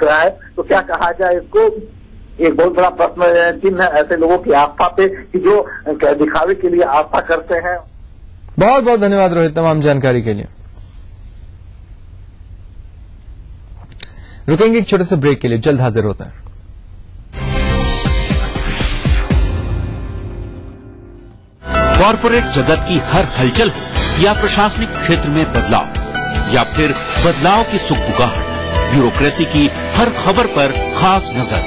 है तो क्या कहा जाए इसको, एक बहुत बड़ा प्रश्न चिन्ह है ऐसे लोगों की आस्था पे कि जो दिखावे के लिए आस्था करते हैं। बहुत बहुत धन्यवाद रोहित तमाम जानकारी के लिए। रुकेंगे एक छोटे से ब्रेक के लिए, जल्द हाजिर होते हैं। कॉर्पोरेट जगत की हर हलचल हो या प्रशासनिक क्षेत्र में बदलाव या फिर बदलाव की सुगबुगाहट, ब्यूरोक्रेसी की हर खबर पर खास नजर।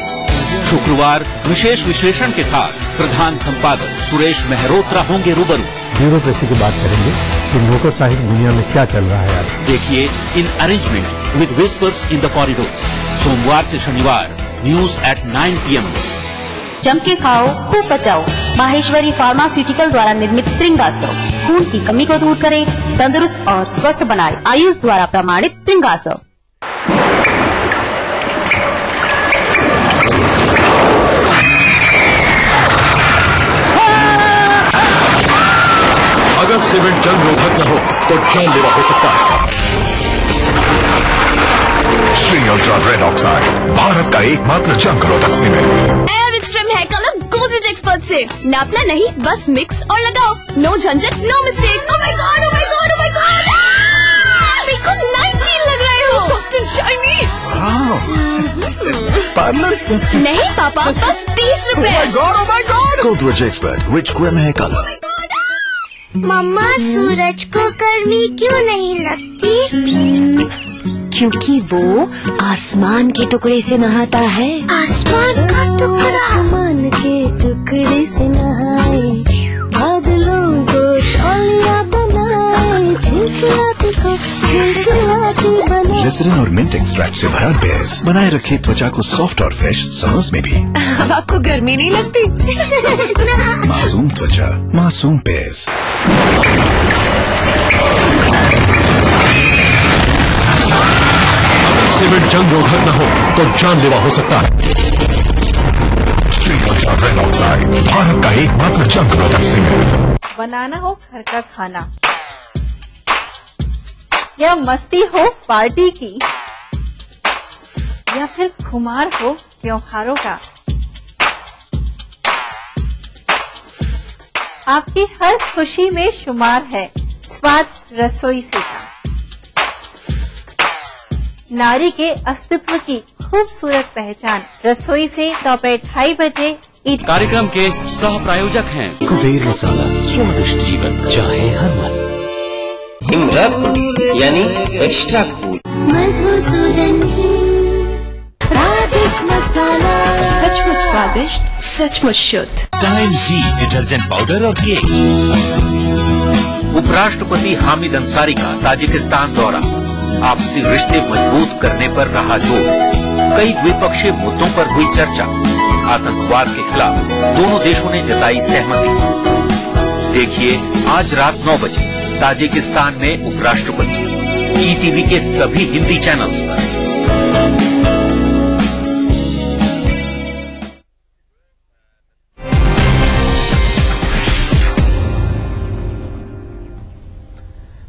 शुक्रवार विशेष विश्लेषण के साथ प्रधान संपादक सुरेश मेहरोत्रा होंगे रूबरू। ब्यूरोक्रेसी की बात करेंगे कि नौकरशाही दुनिया में क्या चल रहा है आज। देखिए in arrangement with whispers in the corridors, सोमवार से शनिवार न्यूज एट 9 PM। जम के खाओ, खूब बचाओ। माहेश्वरी फार्मास्यूटिकल द्वारा निर्मित त्रिंगासव खून की कमी को दूर करे, तंदुरुस्त और स्वस्थ बनाए। आयुष द्वारा प्रमाणित त्रिंगासव। अगर सीमेंट जंग रोधक न हो तो जानलेवा हो सकता है। Shri ultra red oxide, Bharat का एकमात्र जंग रोधक सीमेंट। Rich cream hair colour Godrej expert से नापना नहीं, बस मिक्स और लगाओ। नो झंझट, no mistake. Oh my God, oh my God, oh my God, बिल्कुल 19 लग रहे हो। Soft and shiny. पार्लर नहीं पापा, बस 30 रुपए। Oh my God, Godrej expert rich cream hair colour. मम्मा, सूरज को गर्मी क्यों नहीं लगती? क्योंकि वो आसमान के टुकड़े से नहाता है। आसमान का टुकड़ा? आसमान के टुकड़े से नहाए, बादलों को तौलिया बनाए, झिलझिलाती को खिलखिलाती बनाए। ग्लिसरीन और मिंट एक्सट्रैक्ट से भरा बेस बनाए रखे त्वचा को सॉफ्ट और फ्रेश समर्स में भी। आपको गर्मी नहीं लगती? मासूम त्वचा, मासूम बेस। अगर सीमेंट जंग रोधक न हो तो जानलेवा हो सकता है। Shri ultra red oxide, Bharat का एकमात्र जंग रोधक सीमेंट। बनाना हो घर का खाना या मस्ती हो पार्टी की या फिर खुमार हो त्योहारों का, आपकी हर खुशी में शुमार है स्वाद रसोई से का। नारी के अस्तित्व की खूबसूरत पहचान रसोई से दोपहर 2:30 बजे। कार्यक्रम के सह प्रायोजक हैं कुबेर मसाला, स्वादिष्ट जीवन चाहे हर मन। हिमरत यानी एक्स्ट्रा कूल। मधुसूदन राजेश मसाला, सचमुच स्वादिष्ट, सचमुच शुद्ध। टाइम जी डिटर्जेंट पाउडर और केक। उपराष्ट्रपति हामिद अंसारी का ताजिकिस्तान दौरा, आपसी रिश्ते मजबूत करने पर रहा जोर। कई द्विपक्षीय मुद्दों पर हुई चर्चा। आतंकवाद के खिलाफ दोनों देशों ने जताई सहमति। देखिए आज रात 9 बजे ताजिकिस्तान में उपराष्ट्रपति, ETV के सभी हिंदी चैनल्स पर।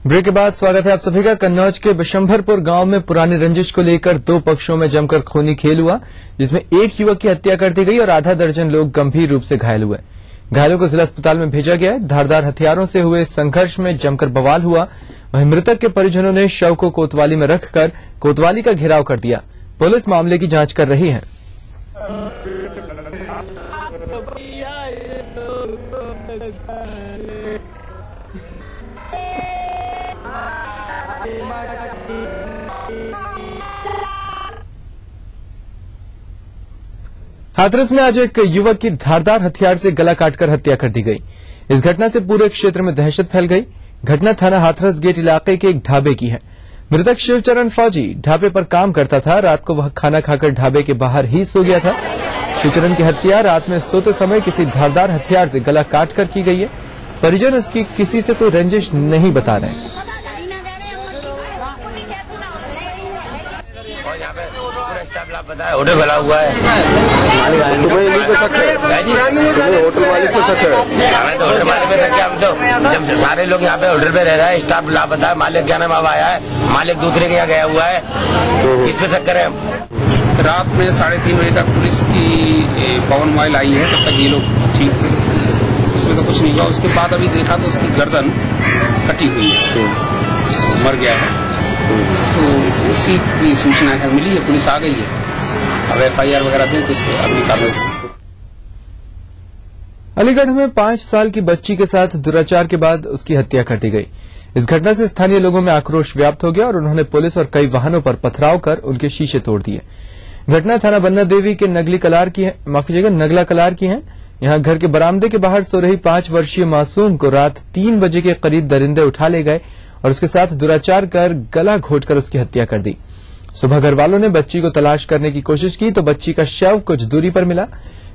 ब्रेक के बाद स्वागत है आप सभी का। कन्नौज के बिशंभरपुर गांव में पुरानी रंजिश को लेकर दो पक्षों में जमकर खूनी खेल हुआ, जिसमें एक युवक की हत्या कर दी गई और आधा दर्जन लोग गंभीर रूप से घायल हुए। घायलों को जिला अस्पताल में भेजा गया है। धारदार हथियारों से हुए संघर्ष में जमकर बवाल हुआ। वहीं मृतक के परिजनों ने शव को कोतवाली में रखकर कोतवाली का घेराव कर दिया। पुलिस मामले की जांच कर रही है। हाथरस में आज एक युवक की धारदार हथियार से गला काटकर हत्या कर दी गई। इस घटना से पूरे क्षेत्र में दहशत फैल गई। घटना थाना हाथरस गेट इलाके के एक ढाबे की है। मृतक शिवचरण फौजी ढाबे पर काम करता था। रात को वह खाना खाकर ढाबे के बाहर ही सो गया था। शिवचरण की हत्या रात में सोते समय किसी धारदार हथियार से गला काटकर की गई है। परिजन उसकी किसी से कोई रंजिश नहीं बता रहे हैं। होटल भला हुआ है, होटल वाले को शक है। तो होटल मालिक पे शक है। हम तो जब सारे लोग यहाँ पे होटल पे रह रहा है, स्टाफ लापता है, मालिक क्या नाम अब आया है, मालिक दूसरे के यहाँ गया हुआ है, किस पे शक करें हम? रात में 3:30 बजे तक पुलिस की पवन मोबाइल आई है, तब तक ये लोग ठीक थे, इसमें तो कुछ नहीं हुआ। उसके बाद अभी देखा तो उसकी गर्दन कटी हुई है, मर गया है। तो उसी की सूचना है मिली है, पुलिस आ गई है। अब FIR वगैरह दें तो उसको अगली कार्रवाई। अलीगढ़ में 5 साल की बच्ची के साथ दुराचार के बाद उसकी हत्या कर दी गई। इस घटना से स्थानीय लोगों में आक्रोश व्याप्त हो गया और उन्होंने पुलिस और कई वाहनों पर पथराव कर उनके शीशे तोड़ दिए। घटना थाना बन्ना देवी के नगला कलार की है। यहां घर के बरामदे के बाहर सो रही 5 वर्षीय मासूम को रात 3 बजे के करीब दरिंदे उठा ले गए और उसके साथ दुराचार कर गला घोटकर उसकी हत्या कर दी। सुबह घर वालों ने बच्ची को तलाश करने की कोशिश की तो बच्ची का शव कुछ दूरी पर मिला।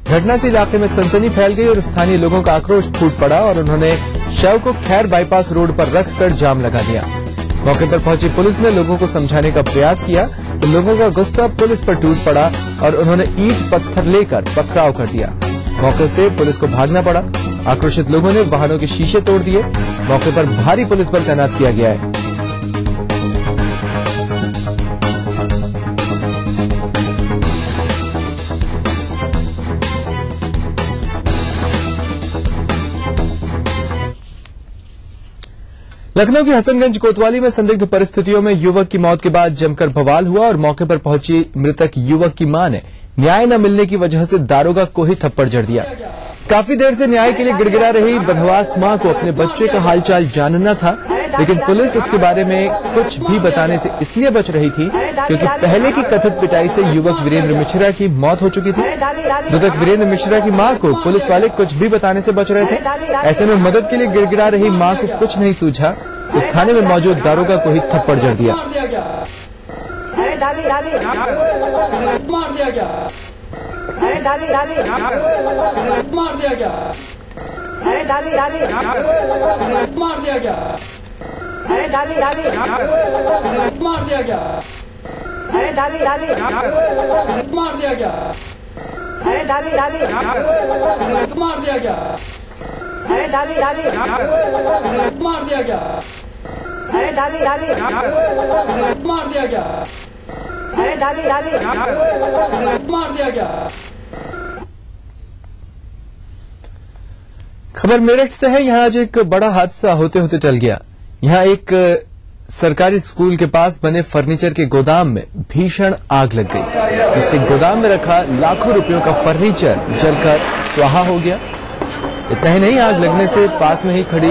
घटना से इलाके में सनसनी फैल गई और स्थानीय लोगों का आक्रोश फूट पड़ा और उन्होंने शव को खैर बाईपास रोड पर रखकर जाम लगा दिया। मौके पर पहुंची पुलिस ने लोगों को समझाने का प्रयास किया तो लोगों का गुस्सा पुलिस पर टूट पड़ा और उन्होंने ईंट पत्थर लेकर पथराव कर दिया। मौके से पुलिस को भागना पड़ा। आक्रोशित लोगों ने वाहनों के शीशे तोड़ दिए। मौके पर भारी पुलिस बल तैनात किया गया है। लखनऊ की हसनगंज कोतवाली में संदिग्ध परिस्थितियों में युवक की मौत के बाद जमकर बवाल हुआ और मौके पर पहुंची मृतक युवक की मां ने न्याय न मिलने की वजह से दारोगा को ही थप्पड़ जड़ दिया। काफी देर से न्याय के लिए गिड़गिड़ा रही बदहवास मां को अपने बच्चे का हालचाल जानना था, लेकिन पुलिस उसके बारे में कुछ भी बताने से इसलिए बच रही थी क्योंकि पहले की कथित पिटाई से युवक वीरेंद्र मिश्रा की मौत हो चुकी थी। मृतक वीरेंद्र मिश्रा की मां को पुलिस वाले कुछ भी बताने से बच रहे थे। ऐसे में मदद के लिए गिड़गिड़ा रही मां को कुछ नहीं सूझा तो थाने में मौजूद दारोगा को ही थप्पड़ जड़ दिया। खबर मेरठ से है। यहां आज एक बड़ा हादसा होते होते टल गया। यहां एक सरकारी स्कूल के पास बने फर्नीचर के गोदाम में भीषण आग लग गई, जिससे गोदाम में रखा लाखों रुपयों का फर्नीचर जलकर स्वाहा हो गया। इतना ही नहीं, आग लगने से पास में ही खड़ी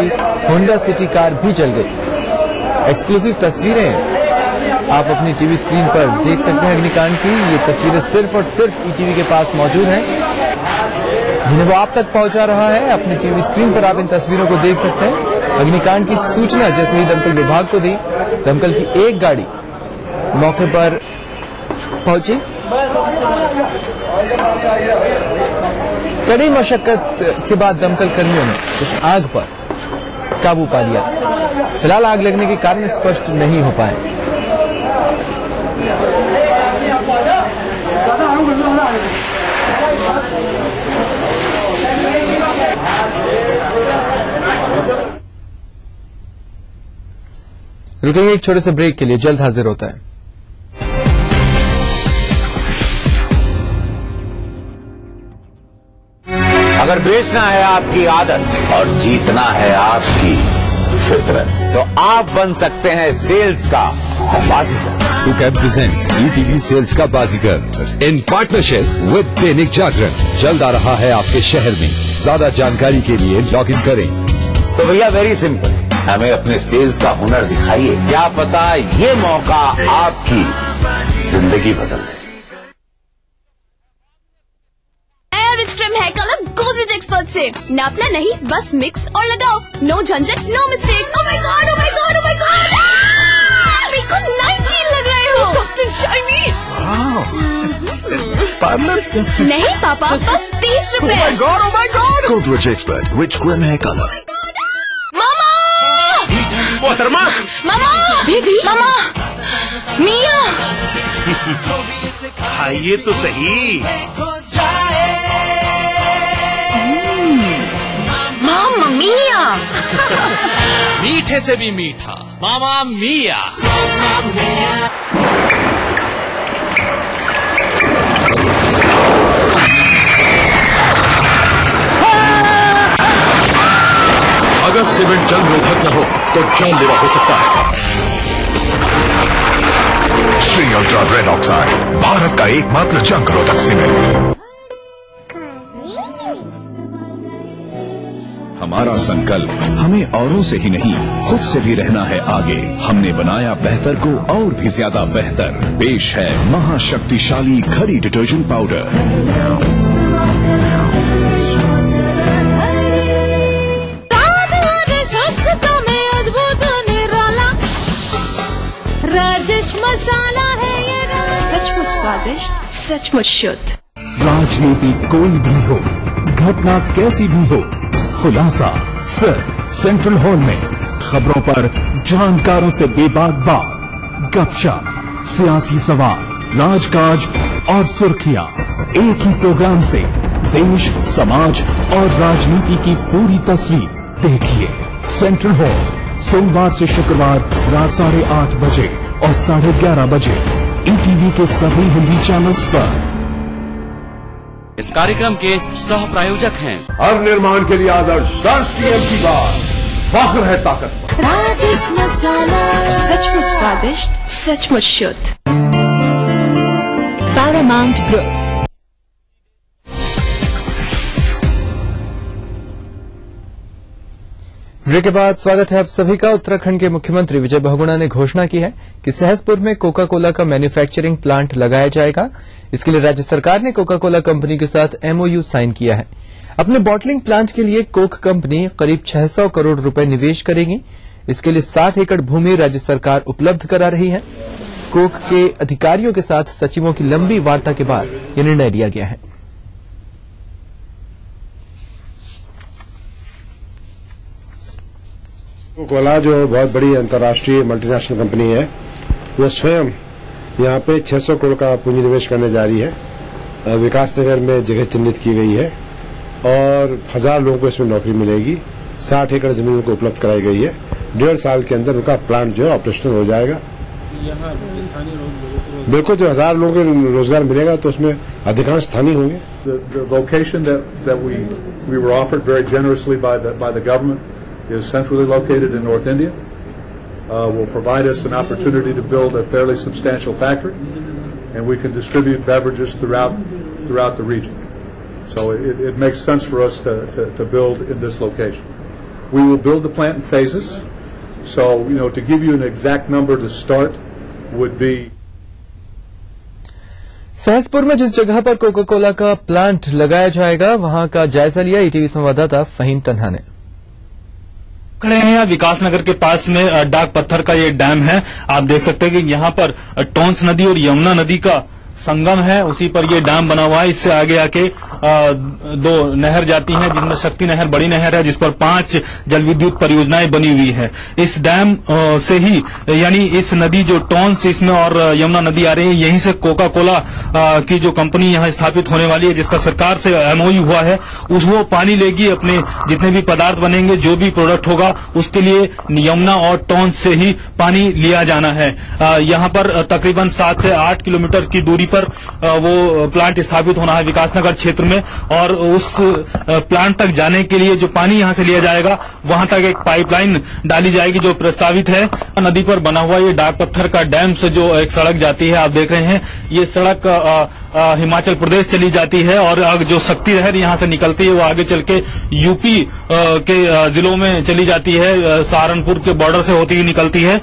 होंडा सिटी कार भी जल गई। एक्सक्लूसिव तस्वीरें आप अपनी टीवी स्क्रीन पर देख सकते हैं अग्निकांड की। ये तस्वीरें सिर्फ और सिर्फ ईटीवी के पास मौजूद हैं, जिन्हें वो आप तक पहुंचा रहा है। अपनी टीवी स्क्रीन पर आप इन तस्वीरों को देख सकते हैं। अग्निकांड की सूचना जैसे ही दमकल विभाग को दी, दमकल की एक गाड़ी मौके पर पहुंची। कड़ी मशक्कत के बाद दमकल कर्मियों ने इस आग पर काबू पा लिया। फिलहाल आग लगने के कारण स्पष्ट नहीं हो पाए। रुकेंगे एक छोटे से ब्रेक के लिए, जल्द हाजिर होता है। अगर बेचना है आपकी आदत और जीतना है आपकी फितरत, तो आप बन सकते हैं सेल्स का बाजीगर। सुकैब प्रेजेंट्स ईटीवी सेल्स का बाजीगर in partnership with Dainik Jagran जल्द आ रहा है आपके शहर में। ज्यादा जानकारी के लिए लॉग इन करें। तो भैया वेरी सिंपल, हमें अपने सेल्स का हुनर दिखाइए। क्या पता ये मौका आपकी जिंदगी बदल दे। Rich cream hair colour Godrej expert से नापना नहीं, बस मिक्स और लगाओ। नो झंझट, no mistake. Oh my God, oh my God, oh my God, बिल्कुल 19 लग रहे हो। Soft and shiny. पार्लर नहीं पापा, बस 30 रुपए। Oh my God, oh my God. Godrej expert rich cream hair colour. मोहतरमा, मामा, बेबी, मामा, मिया, खाइए तो सही। मामा मिया। मीठे से भी मीठा मामा मिया। सीमेंट जंग रोधक न हो तो जानलेवा हो सकता है। Shri ultra red oxide, Bharat का एकमात्र जंग रोधक सीमेंट। हमारा संकल्प हमें औरों से ही नहीं खुद से भी रहना है आगे। हमने बनाया बेहतर को और भी ज्यादा बेहतर। पेश है महाशक्तिशाली खरी डिटर्जेंट पाउडर। राजेश मसाला है ये, सचमुच स्वादिष्ट, सचमुच शुद्ध। राजनीति कोई भी हो, घटना कैसी भी हो, खुलासा सिर्फ सेंट्रल हॉल में। खबरों पर जानकारों से बेबाक बात, गपशप, सियासी सवाल, राजकाज और सुर्खियां एक ही प्रोग्राम से देश, समाज और राजनीति की पूरी तस्वीर देखिए। सेंट्रल हॉल सोमवार से शुक्रवार रात 8:30 बजे और 11:30 बजे ईटीवी के सभी हिंदी चैनल्स पर। इस कार्यक्रम के सह प्रायोजक हैं हर निर्माण के लिए आदर्श 10 PM की बात, फख्र है ताकत। राजेश मसाला, सचमुच स्वादिष्ट, सचमुच शुद्ध। Paramount group. ब्रेक के बाद स्वागत है आप सभी का। उत्तराखंड के मुख्यमंत्री विजय बहुगुणा ने घोषणा की है कि सहसपुर में कोका कोला का मैन्युफैक्चरिंग प्लांट लगाया जाएगा। इसके लिए राज्य सरकार ने कोका कोला कंपनी के साथ MOU साइन किया है। अपने बॉटलिंग प्लांट के लिए कोक कंपनी करीब 600 करोड़ रुपए निवेश करेगी। इसके लिए 60 एकड़ भूमि राज्य सरकार उपलब्ध करा रही है। कोक के अधिकारियों के साथ सचिवों की लंबी वार्ता के बाद यह निर्णय लिया गया है। कोला जो बहुत बड़ी अंतर्राष्ट्रीय मल्टीनेशनल कंपनी है, वो स्वयं यहाँ पे 600 करोड़ का पूंजी निवेश करने जा रही है। विकास नगर में जगह चिन्हित की गई है और 1000 लोगों को इसमें नौकरी मिलेगी। 60 एकड़ जमीन उनको उपलब्ध कराई गई है। 1.5 साल के अंदर उनका प्लांट जो है ऑपरेशनल हो जाएगा। बिल्कुल, जो 1000 लोगों को रोजगार मिलेगा तो उसमें अधिकांश स्थानीय होंगे। The location that we were offered very generously by the government is centrally located in North India. Will provide us an opportunity to build a fairly substantial factory, and we can distribute beverages throughout the region. So it makes sense for us to build in this location. We will build the plant in phases. So to give you an exact number to start would be. Sahaspur में जिस जगह पर Coca Cola का plant लगाया जाएगा वहां का जायजा लिया ईटीवी संवाददाता फहीम तन्हा ने। खड़े हैं विकास नगर के पास में डाक पत्थर का ये डैम है। आप देख सकते हैं कि यहाँ पर टोंस नदी और यमुना नदी का संगम है, उसी पर ये डैम बना हुआ है। इससे आगे आके 2 नहर जाती हैं, जिनमें शक्ति नहर बड़ी नहर है, जिस पर 5 जल विद्युत परियोजनाएं बनी हुई है। इस डैम से ही यानी इस नदी जो टोंस इसमें और यमुना नदी आ रही है, यहीं से कोका कोला की जो कंपनी यहाँ स्थापित होने वाली है, जिसका सरकार से MOU हुआ है, वो पानी लेगी। अपने जितने भी पदार्थ बनेंगे, जो भी प्रोडक्ट होगा, उसके लिए यमुना और टोंस से ही पानी लिया जाना है। यहाँ पर तकरीबन 7 से 8 किलोमीटर की दूरी पर वो प्लांट स्थापित होना है विकासनगर क्षेत्र में। और उस प्लांट तक जाने के लिए जो पानी यहां से लिया जाएगा, वहां तक एक पाइपलाइन डाली जाएगी जो प्रस्तावित है। नदी पर बना हुआ ये डाक पत्थर का डैम से जो एक सड़क जाती है, आप देख रहे हैं, ये सड़क हिमाचल प्रदेश चली जाती है और जो शक्ति नहर यहां से निकलती है वो आगे चल के यूपी के जिलों में चली जाती है। सहारनपुर के बॉर्डर से होती हुई निकलती है।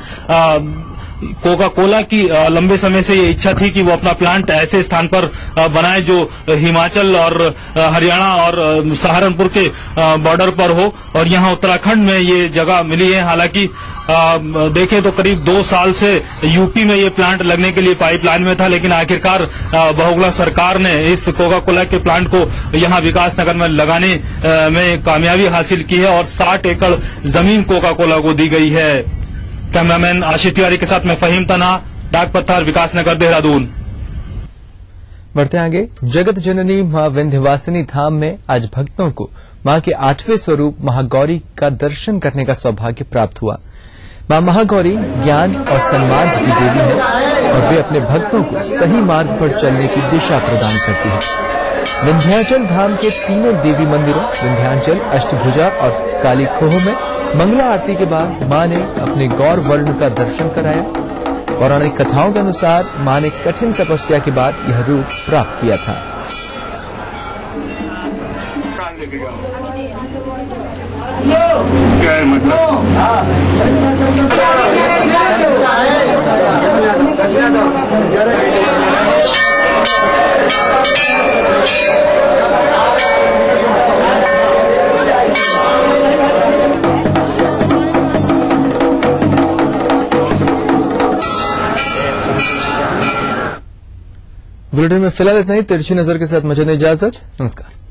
कोका कोला की लंबे समय से ये इच्छा थी कि वो अपना प्लांट ऐसे स्थान पर बनाए जो हिमाचल और हरियाणा और सहारनपुर के बॉर्डर पर हो, और यहाँ उत्तराखंड में ये जगह मिली है। हालांकि देखें तो करीब 2 साल से यूपी में ये प्लांट लगने के लिए पाइपलाइन में था, लेकिन आखिरकार बहुगुणा सरकार ने इस कोका कोला के प्लांट को यहाँ विकास नगर में लगाने में कामयाबी हासिल की है और 60 एकड़ जमीन कोका कोला को दी गई है। कैमरामैन आशीष तिवारी के साथ मैं फहीम तन्हा, डाक पत्थर, विकास नगर, देहरादून। बढ़ते आगे। जगत जननी मां विंध्यवासिनी धाम में आज भक्तों को मां के 8वें स्वरूप महागौरी का दर्शन करने का सौभाग्य प्राप्त हुआ। मां महागौरी ज्ञान और सम्मान की देवी है और वे अपने भक्तों को सही मार्ग पर चलने की दिशा प्रदान करती है। विंध्याचल धाम के तीनों देवी मंदिरों विंध्याचल, अष्टभुजा और काली खोह में मंगला आरती के बाद मां ने अपने गौर वर्ण का दर्शन कराया। पौराणिक कथाओं के अनुसार मां ने कठिन तपस्या के बाद यह रूप प्राप्त किया था। बुलेटिन में फिलहाल इतना ही। तिरछी नजर के साथ मुझे इजाजत। नमस्कार।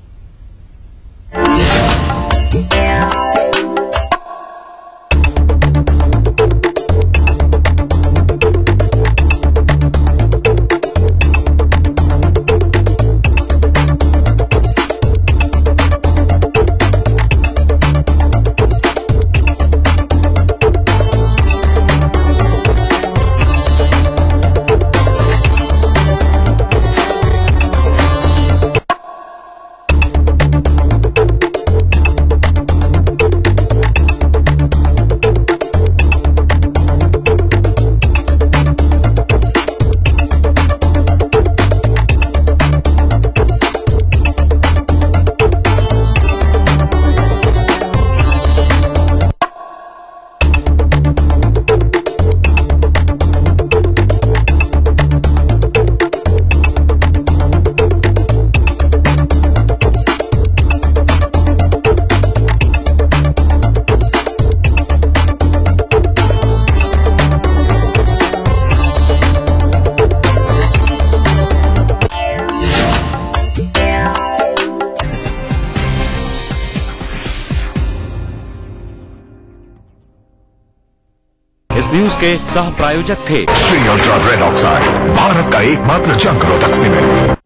न्यूज के सह प्रायोजक थे Shri ultra red oxide, Bharat का एकमात्र जंग रोधक सीमेंट।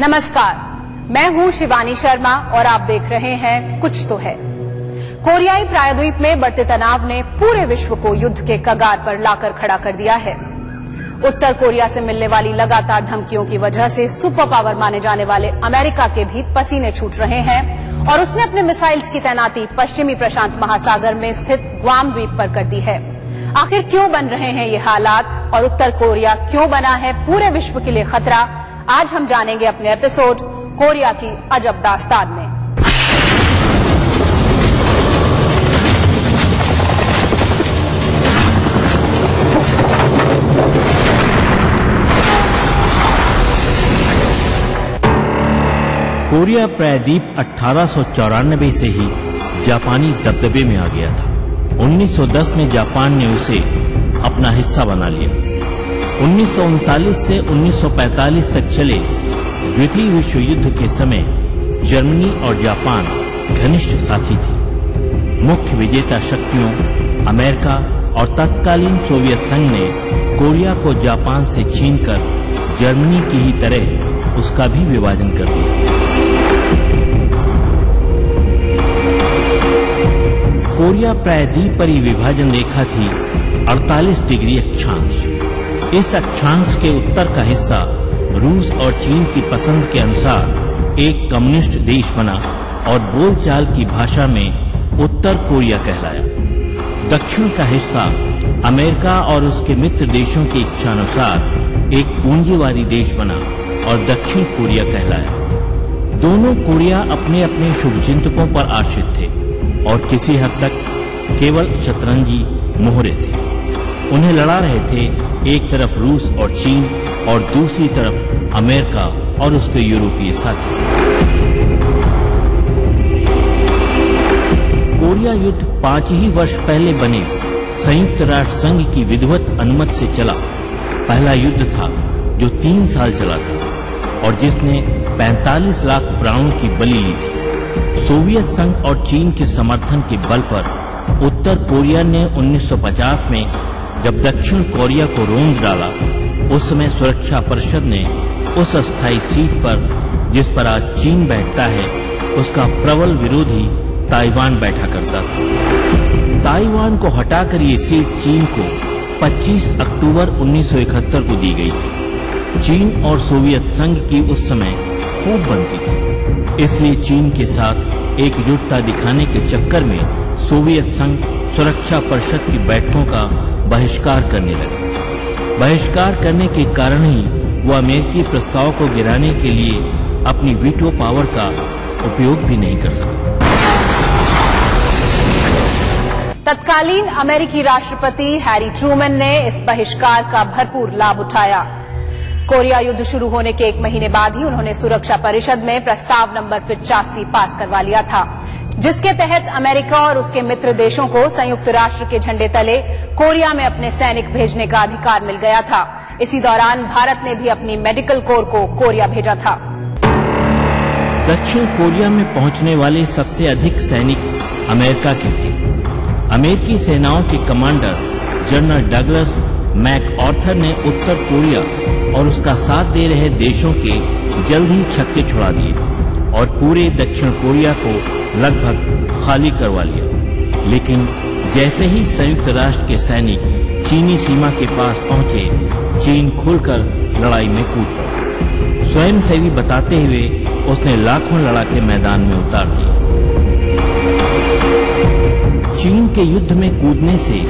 नमस्कार, मैं हूं शिवानी शर्मा और आप देख रहे हैं कुछ तो है। कोरियाई प्रायद्वीप में बढ़ते तनाव ने पूरे विश्व को युद्ध के कगार पर लाकर खड़ा कर दिया है। उत्तर कोरिया से मिलने वाली लगातार धमकियों की वजह से सुपर पावर माने जाने वाले अमेरिका के भी पसीने छूट रहे हैं और उसने अपने मिसाइल्स की तैनाती पश्चिमी प्रशांत महासागर में स्थित ग्वाम द्वीप पर कर दी है। आखिर क्यों बन रहे हैं ये हालात और उत्तर कोरिया क्यों बना है पूरे विश्व के लिए खतरा, आज हम जानेंगे अपने एपिसोड कोरिया की अजब दास्तान में। कोरिया प्रायद्वीप 1894 से ही जापानी दबदबे में आ गया था। 1910 में जापान ने उसे अपना हिस्सा बना लिया। 1939 से 1945 तक चले द्वितीय विश्व युद्ध के समय जर्मनी और जापान घनिष्ठ साथी थे। मुख्य विजेता शक्तियों अमेरिका और तत्कालीन सोवियत संघ ने कोरिया को जापान से छीनकर जर्मनी की ही तरह उसका भी विभाजन कर दिया। कोरिया प्रायद्वीप पर यह विभाजन रेखा थी 48 डिग्री अक्षांश। इस अक्षांश के उत्तर का हिस्सा रूस और चीन की पसंद के अनुसार एक कम्युनिस्ट देश बना और बोलचाल की भाषा में उत्तर कोरिया कहलाया। दक्षिण का हिस्सा अमेरिका और उसके मित्र देशों की इच्छानुसार एक पूंजीवादी देश बना और दक्षिण कोरिया कहलाया। दोनों कोरिया अपने अपने शुभचिंतकों पर आश्रित थे और किसी हद तक केवल शतरंजी मोहरे थे। उन्हें लड़ा रहे थे एक तरफ रूस और चीन और दूसरी तरफ अमेरिका और उसके यूरोपीय साथी। कोरिया युद्ध 5 ही वर्ष पहले बने संयुक्त राष्ट्र संघ की विधिवत अनुमति से चला पहला युद्ध था जो 3 साल चला था और जिसने 45 लाख प्राणों की बलि ली थी। सोवियत संघ और चीन के समर्थन के बल पर उत्तर कोरिया ने 1950 में जब दक्षिण कोरिया को रोंद डाला, उस समय सुरक्षा परिषद ने उस अस्थायी सीट पर जिस पर आज चीन बैठता है, उसका प्रबल विरोधी ताइवान बैठा करता था। ताइवान को हटाकर ये सीट चीन को 25 अक्टूबर 1971 को दी गई थी। चीन और सोवियत संघ की उस समय खूब बनती थी, इसलिए चीन के साथ एकजुटता दिखाने के चक्कर में सोवियत संघ सुरक्षा परिषद की बैठकों का बहिष्कार करने लगे। बहिष्कार करने के कारण ही वो अमेरिकी प्रस्ताव को गिराने के लिए अपनी वीटो पावर का उपयोग भी नहीं कर सका। तत्कालीन अमेरिकी राष्ट्रपति हैरी ट्रूमैन ने इस बहिष्कार का भरपूर लाभ उठाया। कोरिया युद्ध शुरू होने के 1 महीने बाद ही उन्होंने सुरक्षा परिषद में प्रस्ताव नंबर 85 पास करवा लिया था, जिसके तहत अमेरिका और उसके मित्र देशों को संयुक्त राष्ट्र के झंडे तले कोरिया में अपने सैनिक भेजने का अधिकार मिल गया था। इसी दौरान भारत ने भी अपनी मेडिकल कोर को कोरिया भेजा था। दक्षिण कोरिया में पहुंचने वाले सबसे अधिक सैनिक अमेरिका के थे। अमेरिकी सेनाओं के कमांडर जनरल डगलस मैकआर्थर ने उत्तर कोरिया और उसका साथ दे रहे देशों के जल्द ही छक्के छुड़ा दिए और पूरे दक्षिण कोरिया को लगभग खाली करवा लिया। लेकिन जैसे ही संयुक्त राष्ट्र के सैनिक चीनी सीमा के पास पहुंचे, चीन खुलकर लड़ाई में कूद पड़ा। स्वयंसेवी बताते हुए उसने लाखों लड़ाके मैदान में उतार दिए। चीन के युद्ध में कूदने से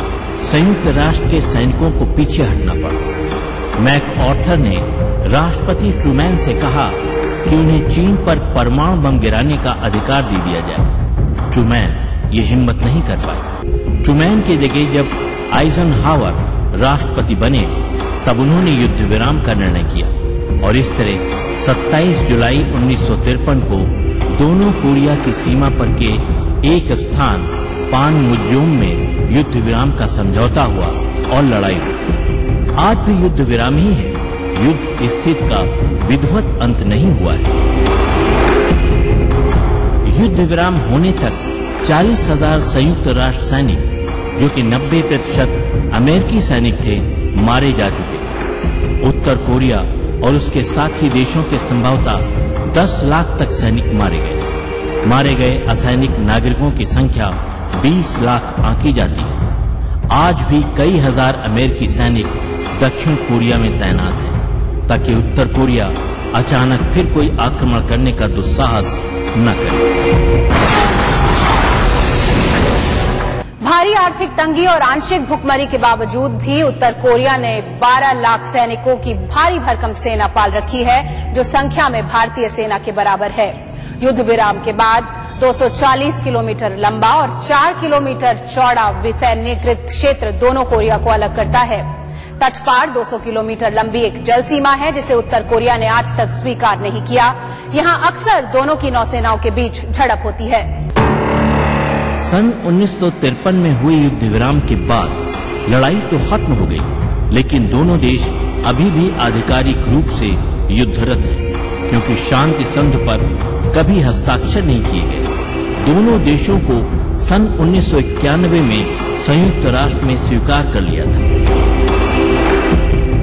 संयुक्त राष्ट्र के सैनिकों को पीछे हटना पड़ा। मैकआर्थर ने राष्ट्रपति ट्रूमैन से कहा कि उन्हें चीन पर परमाणु बम गिराने का अधिकार दे दिया जाए। ट्रूमैन ये हिम्मत नहीं कर पाए। ट्रूमैन की जगह जब आइजनहावर राष्ट्रपति बने, तब उन्होंने युद्ध विराम का निर्णय किया और इस तरह 27 जुलाई 1953 को दोनों कोरिया की सीमा पर के एक स्थान पानमुजोम में युद्ध विराम का समझौता हुआ और लड़ाई हुई। आज भी युद्ध विराम ही है। युद्ध स्थिति का विधिवत अंत नहीं हुआ है। युद्ध विराम होने तक 40,000 संयुक्त राष्ट्र सैनिक, जो कि 90% अमेरिकी सैनिक थे, मारे जा चुके। उत्तर कोरिया और उसके साथी देशों के संभवतः 10 लाख तक सैनिक मारे गए। मारे गए असैनिक नागरिकों की संख्या 20 लाख आंकी जाती है। आज भी कई हजार अमेरिकी सैनिक दक्षिण कोरिया में तैनात हैं, ताकि उत्तर कोरिया अचानक फिर कोई आक्रमण करने का दुस्साहस न करे। भारी आर्थिक तंगी और आंशिक भुखमरी के बावजूद भी उत्तर कोरिया ने 12 लाख सैनिकों की भारी भरकम सेना पाल रखी है, जो संख्या में भारतीय सेना के बराबर है। युद्ध विराम के बाद 240 किलोमीटर लंबा और 4 किलोमीटर चौड़ा विसैन्यीकृत क्षेत्र दोनों कोरिया को अलग करता है। तटपार 200 किलोमीटर लंबी एक जल सीमा है, जिसे उत्तर कोरिया ने आज तक स्वीकार नहीं किया। यहां अक्सर दोनों की नौसेनाओं के बीच झड़प होती है। सन 1953 में हुए युद्ध विराम के बाद लड़ाई तो खत्म हो गई, लेकिन दोनों देश अभी भी आधिकारिक रूप से युद्धरत हैं, क्योंकि शांति संधि पर कभी हस्ताक्षर नहीं किए गए। दोनों देशों को सन 1991 में संयुक्त राष्ट्र में स्वीकार कर लिया था।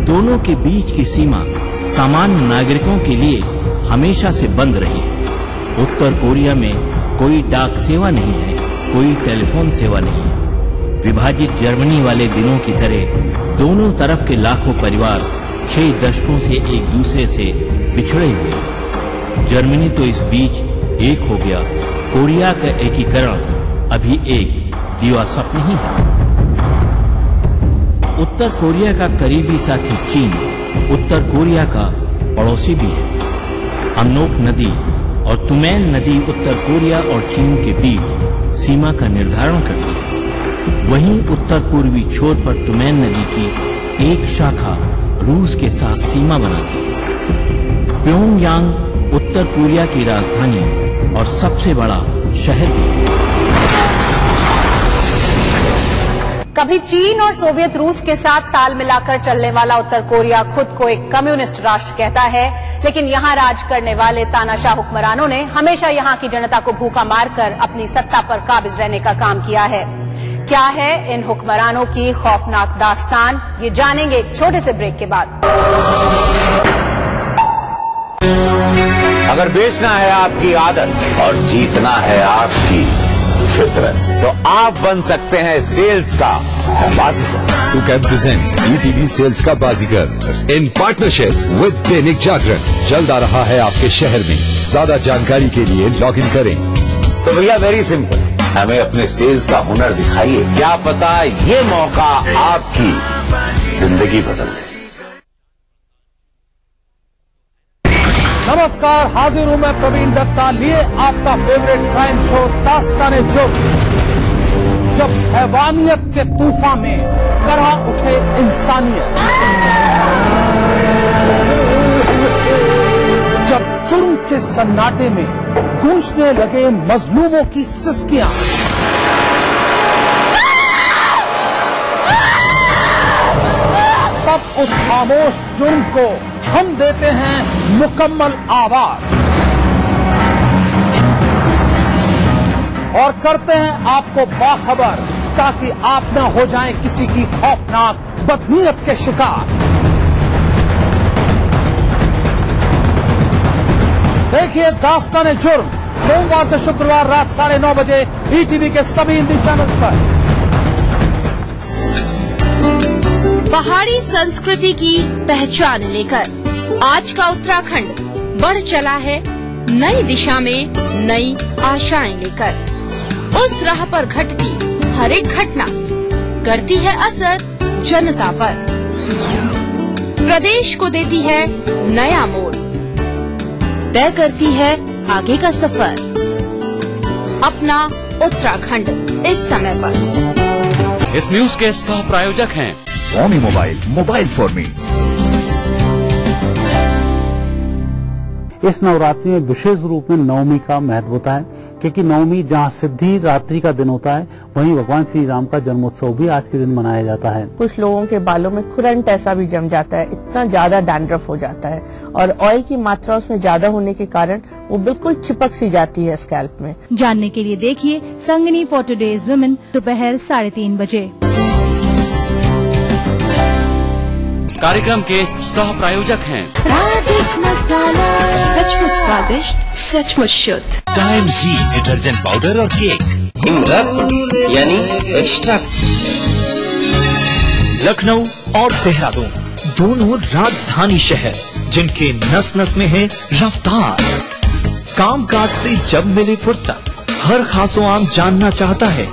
दोनों के बीच की सीमा सामान्य नागरिकों के लिए हमेशा से बंद रही है। उत्तर कोरिया में कोई डाक सेवा नहीं है, कोई टेलीफोन सेवा नहीं है। विभाजित जर्मनी वाले दिनों की तरह दोनों तरफ के लाखों परिवार 6 दशकों से एक दूसरे से बिछड़े हुए हैं। जर्मनी तो इस बीच एक हो गया। कोरिया का एकीकरण अभी एक दीवा स्वप्न ही है। उत्तर कोरिया का करीबी साथी चीन उत्तर कोरिया का पड़ोसी भी है। अमनोक नदी और तुमैन नदी उत्तर कोरिया और चीन के बीच सीमा का निर्धारण करती है। वहीं उत्तर पूर्वी छोर पर तुमैन नदी की एक शाखा रूस के साथ सीमा बनाती है। प्योंगयांग उत्तर कोरिया की राजधानी और सबसे बड़ा शहर भी है। कभी चीन और सोवियत रूस के साथ ताल मिलाकर चलने वाला उत्तर कोरिया खुद को एक कम्युनिस्ट राष्ट्र कहता है, लेकिन यहां राज करने वाले तानाशाह हुक्मरानों ने हमेशा यहां की जनता को भूखा मारकर अपनी सत्ता पर काबिज रहने का काम किया है। क्या है इन हुक्मरानों की खौफनाक दास्तान, ये जानेंगे एक छोटे से ब्रेक के बाद। अगर बेचना है आपकी आदत और जीतना है आपकी फितरत, तो आप बन सकते हैं सेल्स का बाजीगर। सुकैब प्रेजेंट्स ईटीवी सेल्स का बाजीगर in partnership with Dainik Jagran. जल्द आ रहा है आपके शहर में। ज्यादा जानकारी के लिए लॉग इन करें। तो भैया वेरी सिंपल, हमें अपने सेल्स का हुनर दिखाइए। क्या पता ये मौका आपकी जिंदगी बदल दे। नमस्कार, हाजिर हूं मैं प्रवीण दत्ता, लिए आपका फेवरेट क्राइम शो दास्तान-ए-जुर्म। जब हैवानियत के तूफान में करह उठे इंसानियत, जब जुर्म के सन्नाटे में गूंजने लगे मजलूमों की सिसकियां, तब उस खामोश जुर्म को हम देते हैं मुकम्मल आवाज और करते हैं आपको बाखबर, ताकि आप न हो जाएं किसी की खौफनाक बदनीयत के शिकार। देखिए दास्तान-ए-जुर्म सोमवार से शुक्रवार रात 9:30 बजे ईटीवी के सभी हिंदी चैनल पर। पहाड़ी संस्कृति की पहचान लेकर आज का उत्तराखंड बढ़ चला है नई दिशा में नई आशाएं लेकर। उस राह पर घटती हर एक घटना करती है असर जनता पर, प्रदेश को देती है नया मोड़, तय करती है आगे का सफर। अपना उत्तराखंड इस समय पर। इस न्यूज के सह प्रायोजक हैं ओमी मोबाइल फॉर मी। इस नवरात्रि में विशेष रूप में नवमी का महत्व होता है, क्योंकि नवमी जहां सिद्धि रात्रि का दिन होता है, वहीं भगवान श्री राम का जन्मोत्सव भी आज के दिन मनाया जाता है। कुछ लोगों के बालों में खुरंट ऐसा भी जम जाता है, इतना ज्यादा डैंड्रफ हो जाता है और ऑयल की मात्रा उसमें ज्यादा होने के कारण वो बिल्कुल चिपक सी जाती है स्कैल्प में। जानने के लिए देखिए संगिनी फॉर टुडेज वुमेन दोपहर 3:30 बजे। कार्यक्रम के सह प्रायोजक हैं सचमुच स्वादिष्ट, सचमुच शुद्ध टाइम जी डिटर्जेंट पाउडर और केक यानी एक्स्ट्रा। लखनऊ और देहरादून दोनों राजधानी शहर, जिनके नस नस में है रफ्तार। कामकाज से जब मिले फुर्सत, हर खासो आम जानना चाहता है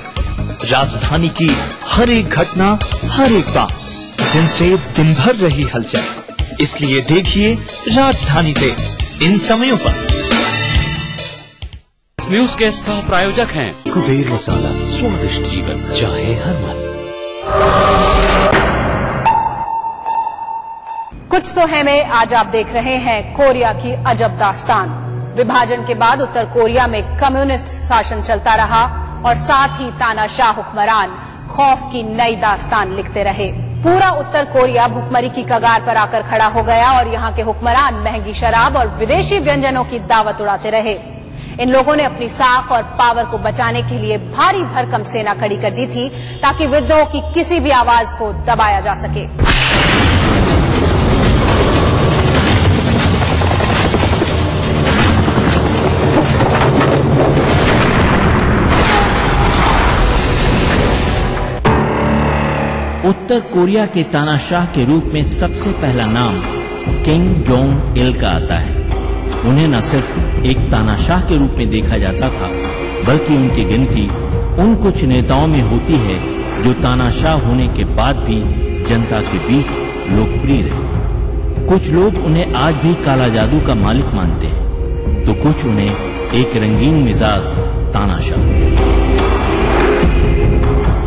राजधानी की हर एक घटना, हर एक बात, जिनसे दिन भर रही हलचल। इसलिए देखिए राजधानी से इन समयों पर। इस न्यूज के सह प्रायोजक हैं कुबेर मसाला, स्वादिष्ट जीवन चाहे हर मन। कुछ तो है में आज आप देख रहे हैं कोरिया की अजब दास्तान। विभाजन के बाद उत्तर कोरिया में कम्युनिस्ट शासन चलता रहा और साथ ही तानाशाह हुक्मरान खौफ की नई दास्तान लिखते रहे। पूरा उत्तर कोरिया भुखमरी की कगार पर आकर खड़ा हो गया और यहाँ के हुक्मरान महंगी शराब और विदेशी व्यंजनों की दावत उड़ाते रहे। इन लोगों ने अपनी साख और पावर को बचाने के लिए भारी भरकम सेना खड़ी कर दी थी, ताकि विद्रोह की किसी भी आवाज को दबाया जा सके। उत्तर कोरिया के तानाशाह के रूप में सबसे पहला नाम किंग जोंग इल का आता है। उन्हें न सिर्फ एक तानाशाह के रूप में देखा जाता था, बल्कि उनकी गिनती उन कुछ नेताओं में होती है जो तानाशाह होने के बाद भी जनता के बीच लोकप्रिय रहे। कुछ लोग उन्हें आज भी काला जादू का मालिक मानते हैं, तो कुछ उन्हें एक रंगीन मिजाज तानाशाह।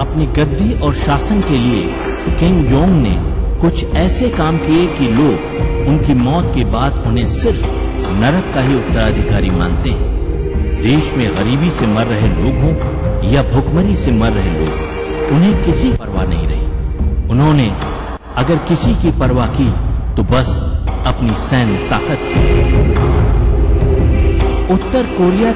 अपनी गद्दी और शासन के लिए किंग जोंग ने कुछ ऐसे काम किए कि लोग उनकी मौत के बाद उन्हें सिर्फ नरक का ही उत्तराधिकारी मानते हैं। देश में गरीबी से मर रहे लोग हों या भुखमरी से मर रहे लोग, उन्हें किसी परवाह नहीं रही। उन्होंने अगर किसी की परवाह की तो बस अपनी सैन्य ताकत की। उत्तर कोरिया